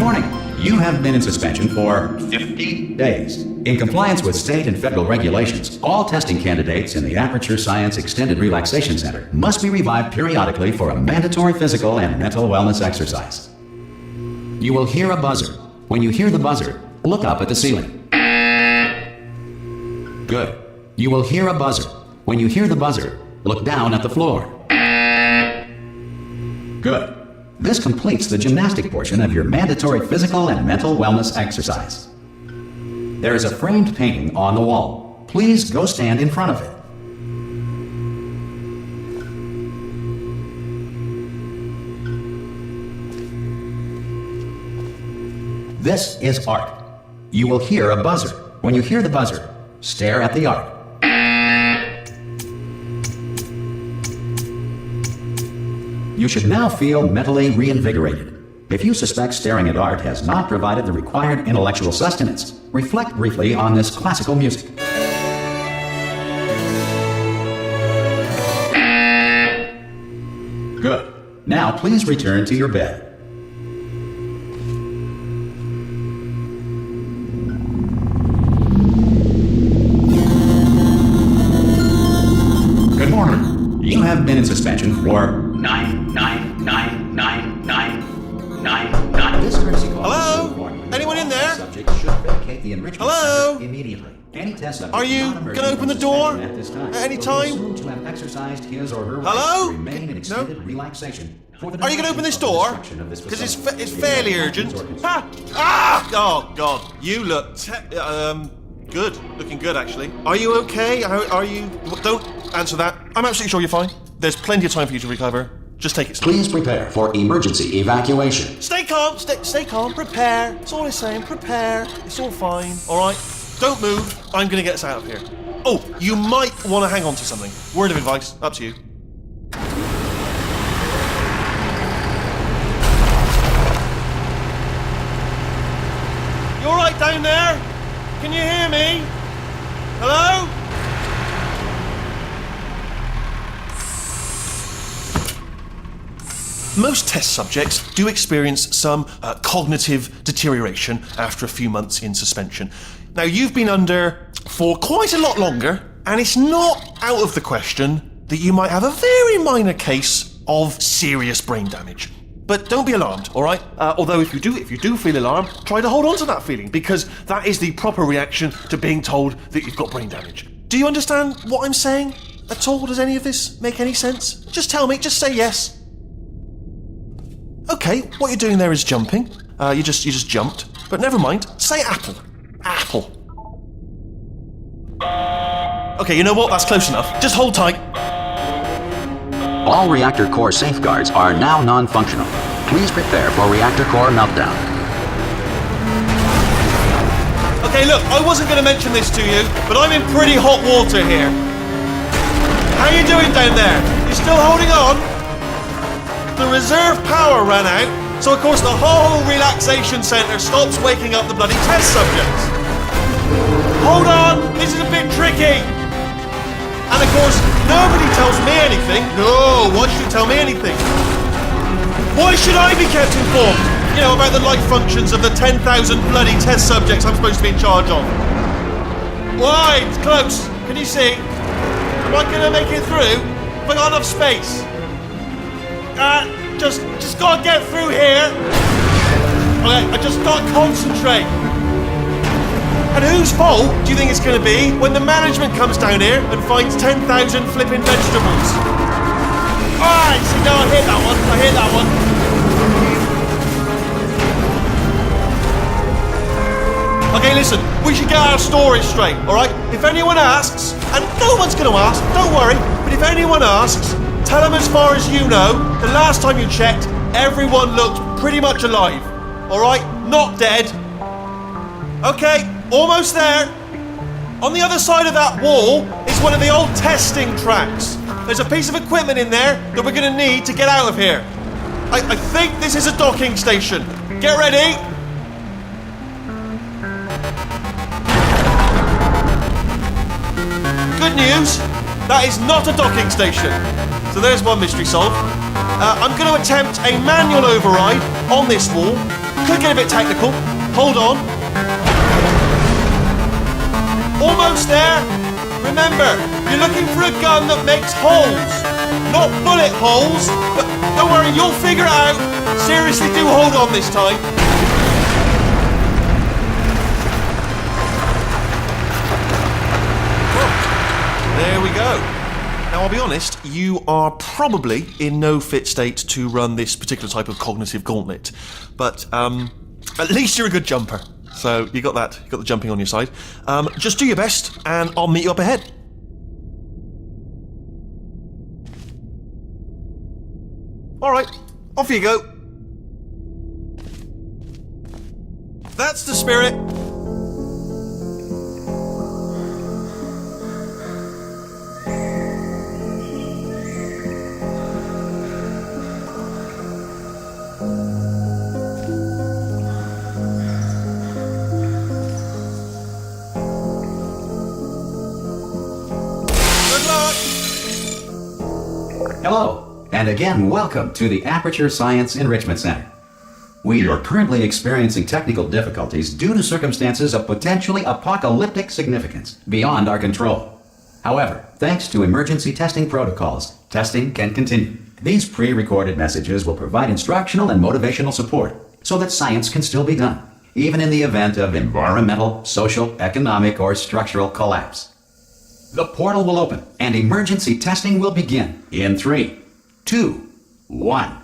morning. You have been in suspension for 50 days. In compliance with state and federal regulations, all testing candidates in the Aperture Science Extended Relaxation Center must be revived periodically for a mandatory physical and mental wellness exercise. You will hear a buzzer. When you hear the buzzer, look up at the ceiling. Good. You will hear a buzzer. When you hear the buzzer, look down at the floor. Good. This completes the gymnastic portion of your mandatory physical and mental wellness exercise. There is a framed painting on the wall. Please go stand in front of it. This is art. You will hear a buzzer. When you hear the buzzer, stare at the art. You should now feel mentally reinvigorated. If you suspect staring at art has not provided the required intellectual sustenance, reflect briefly on this classical music. Good. Now please return to your bed. Good morning. You have been in suspension for 9999999. This courtesy call. Hello? Anyone in there? Subject should vacate the enrichment Hello? center immediately. Any test subject Are you not emerging gonna open the from door suspension at this time at any will be time? assumed to have exercised his or her Hello? right to remain in extended No? relaxation. For the Are you going to open this door? Because it's fairly urgent. Ha! Ah! Oh, God. You look good. Looking good, actually. Are you okay? Are you... Don't answer that. I'm absolutely sure you're fine. There's plenty of time for you to recover. Just take it slow. Please prepare for emergency evacuation. Stay calm. Stay calm. Prepare. That's all I'm saying. Prepare. It's all fine. All right? Don't move. I'm going to get us out of here. Oh, you might want to hang on to something. Word of advice. Up to you. You all right down there? Can you hear me? Hello? Most test subjects do experience some cognitive deterioration after a few months in suspension. Now, you've been under for quite a lot longer, and it's not out of the question that you might have a very minor case of serious brain damage. But don't be alarmed, all right? Although if you do feel alarmed, try to hold on to that feeling, because that is the proper reaction to being told that you've got brain damage. Do you understand what I'm saying at all? Does any of this make any sense? Just tell me, just say yes. Okay, what you're doing there is jumping. You just jumped. But never mind, say apple. Apple. Okay, you know what? That's close enough. Just hold tight. All reactor core safeguards are now non-functional. Please prepare for reactor core meltdown. Okay, look, I wasn't going to mention this to you, but I'm in pretty hot water here. How you doing down there? You still holding on? The reserve power ran out, so of course the whole relaxation centre stops waking up the bloody test subjects. Hold on, this is a bit tricky. And of course, nobody tells me anything. No, why should you tell me anything? Why should I be kept informed? You know, about the life functions of the 10,000 bloody test subjects I'm supposed to be in charge of. Why? It's close. Can you see? Am I going to make it through? Have I got enough space? Just gotta get through here. Okay, I just gotta concentrate. And whose fault do you think it's going to be when the management comes down here and finds 10,000 flipping vegetables? Alright, see, no, I hit that one. Okay, listen, we should get our stories straight, alright? If anyone asks, and no one's going to ask, don't worry, but if anyone asks, tell them as far as you know, the last time you checked, everyone looked pretty much alive. Alright? Not dead. Okay. Almost there. On the other side of that wall is one of the old testing tracks. There's a piece of equipment in there that we're going to need to get out of here. I think this is a docking station. Get ready. Good news, that is not a docking station. So there's one mystery solved. I'm going to attempt a manual override on this wall. could get a bit technical. Hold on. Almost there. Remember, you're looking for a gun that makes holes. Not bullet holes. But don't worry, you'll figure it out. Seriously, do hold on this time. There we go. Now, I'll be honest, you are probably in no fit state to run this particular type of cognitive gauntlet. But at least you're a good jumper. So you got that. You got the jumping on your side. Just do your best, and I'll meet you up ahead. All right, off you go. That's the spirit. Hello, and again, welcome to the Aperture Science Enrichment Center. We are currently experiencing technical difficulties due to circumstances of potentially apocalyptic significance beyond our control. However, thanks to emergency testing protocols, testing can continue. These pre-recorded messages will provide instructional and motivational support so that science can still be done, even in the event of environmental, social, economic, or structural collapse. The portal will open and emergency testing will begin in 3, 2, 1.